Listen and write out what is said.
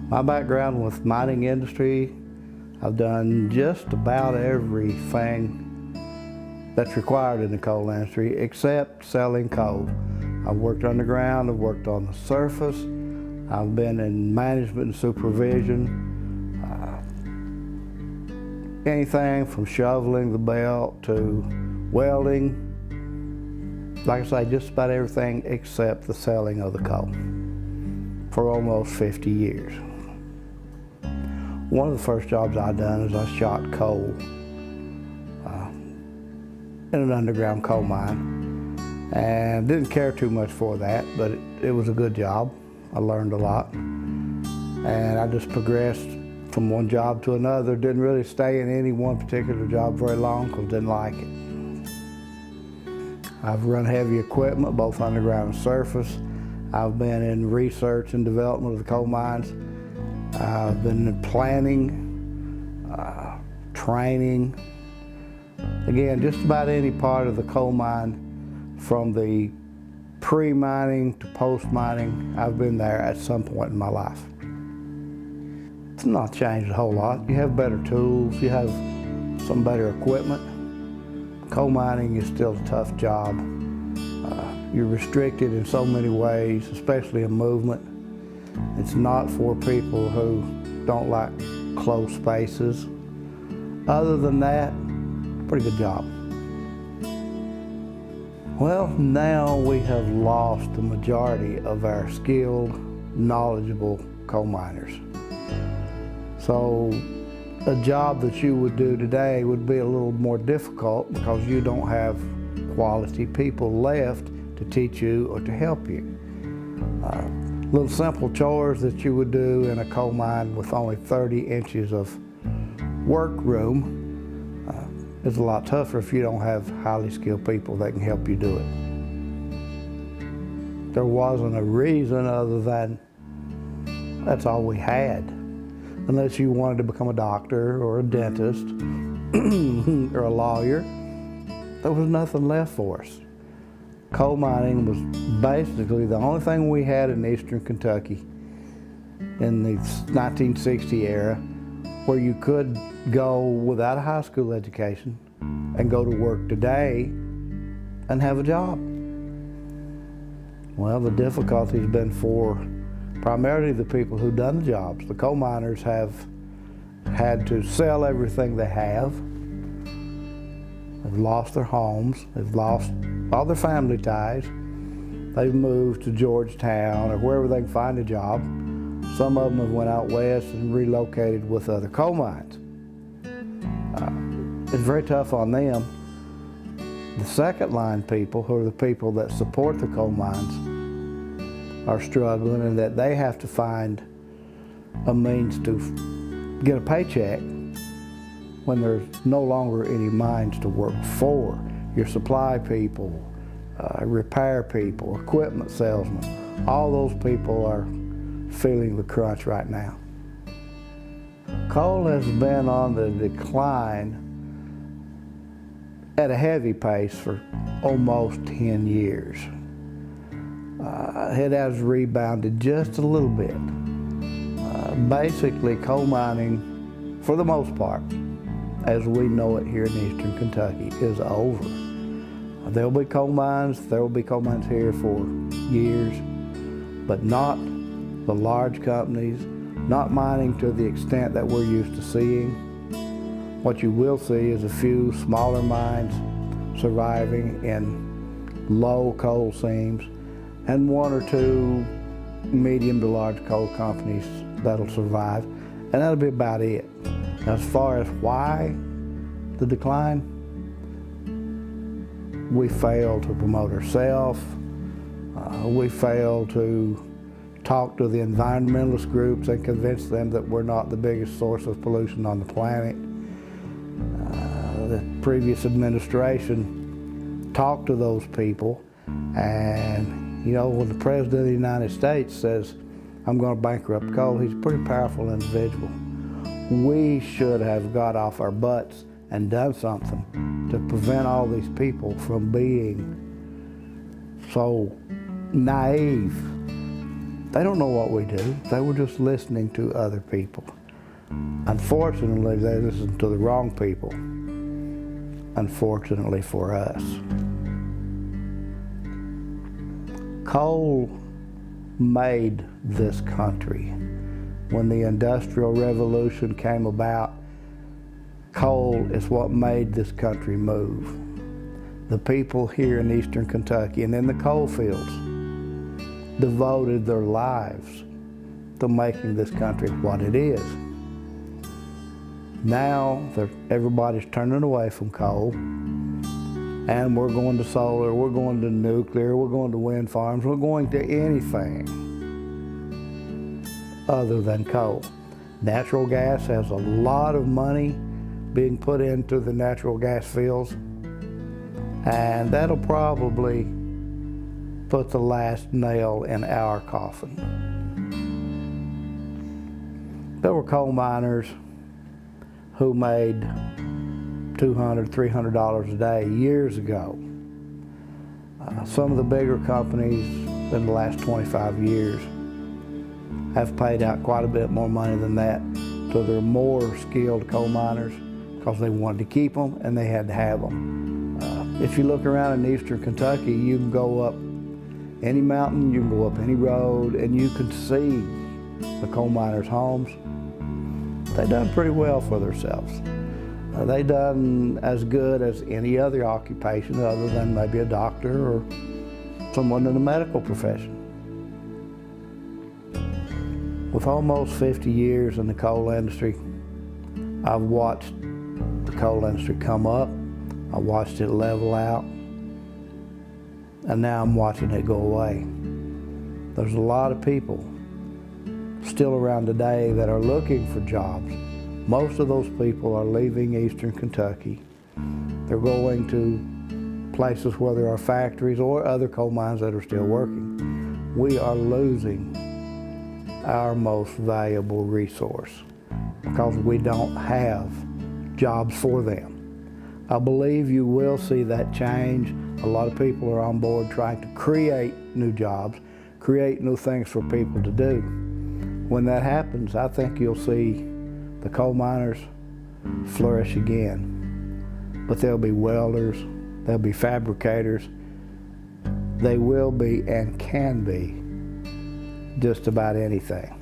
My background with mining industry, I've done just about everything that's required in the coal industry except selling coal. I've worked underground, I've worked on the surface, I've been in management and supervision, anything from shoveling the belt to welding. Like I say, just about everything except the selling of the coal for almost 50 years. One of the first jobs I done is I shot coal in an underground coal mine, and didn't care too much for that, but it was a good job. I learned a lot, and I just progressed from one job to another. Didn't really stay in any one particular job very long because didn't like it. I've run heavy equipment, both underground and surface. I've been in research and development of the coal mines. I've been in planning, training. Again, just about any part of the coal mine, from the pre-mining to post-mining, I've been there at some point in my life. It's not changed a whole lot. You have better tools, you have some better equipment. Coal mining is still a tough job. You're restricted in so many ways, especially in movement. It's not for people who don't like closed spaces. Other than that, pretty good job. Well, now we have lost the majority of our skilled, knowledgeable coal miners. So a job that you would do today would be a little more difficult because you don't have quality people left to teach you or to help you. Little simple chores that you would do in a coal mine with only 30 inches of work room is a lot tougher if you don't have highly skilled people that can help you do it. There wasn't a reason other than that's all we had. Unless you wanted to become a doctor or a dentist or a lawyer, there was nothing left for us. Coal mining was basically the only thing we had in eastern Kentucky in the 1960 era where you could go without a high school education and go to work today and have a job. Well, the difficulty has been for primarily the people who've done the jobs. The coal miners have had to sell everything they have. They've lost their homes. They've lost all their family ties. They've moved to Georgetown or wherever they can find a job. Some of them have went out west and relocated with other coal mines. It's very tough on them. The second line people, who are the people that support the coal mines, are struggling in that they have to find a means to get a paycheck when there's no longer any mines to work for. Your supply people, repair people, equipment salesmen, all those people are feeling the crunch right now. Coal has been on the decline at a heavy pace for almost 10 years. It has rebounded just a little bit. Basically, coal mining, for the most part, as we know it here in eastern Kentucky, is over. There'll be coal mines here for years, but not the large companies, not mining to the extent that we're used to seeing. What you will see is a few smaller mines surviving in low coal seams, and one or two medium to large coal companies that'll survive, and that'll be about it. As far as why the decline, we fail to promote ourselves. We fail to talk to the environmentalist groups and convince them that we're not the biggest source of pollution on the planet. The previous administration talked to those people, and you know, when the President of the United States says, I'm going to bankrupt coal, he's a pretty powerful individual. We should have got off our butts and done something to prevent all these people from being so naive They don't know what we do. They were just listening to other people. Unfortunately, they listened to the wrong people. Unfortunately for us. Coal made this country. When the Industrial Revolution came about, coal is what made this country move. The people here in eastern Kentucky and in the coal fields devoted their lives to making this country what it is. Now everybody's turning away from coal, and we're going to solar, we're going to nuclear, we're going to wind farms, we're going to anything other than coal. Natural gas has a lot of money being put into the natural gas fields, and that'll probably put the last nail in our coffin. There were coal miners who made $200, $300 a day years ago. Some of the bigger companies in the last 25 years have paid out quite a bit more money than that to their more skilled coal miners because they wanted to keep them and they had to have them. If you look around in eastern Kentucky, you can go up any mountain, you can go up any road, and you can see the coal miners' homes. They done pretty well for themselves. They done as good as any other occupation other than maybe a doctor or someone in the medical profession. With almost 50 years in the coal industry, I've watched the coal industry come up, I watched it level out, and now I'm watching it go away. There's a lot of people still around today that are looking for jobs. Most of those people are leaving eastern Kentucky. They're going to places where there are factories or other coal mines that are still working. We are losing our most valuable resource because we don't have jobs for them. I believe you will see that change. A lot of people are on board trying to create new jobs, create new things for people to do. When that happens, I think you'll see the coal miners flourish again. But there'll be welders, there'll be fabricators, they will be and can be just about anything.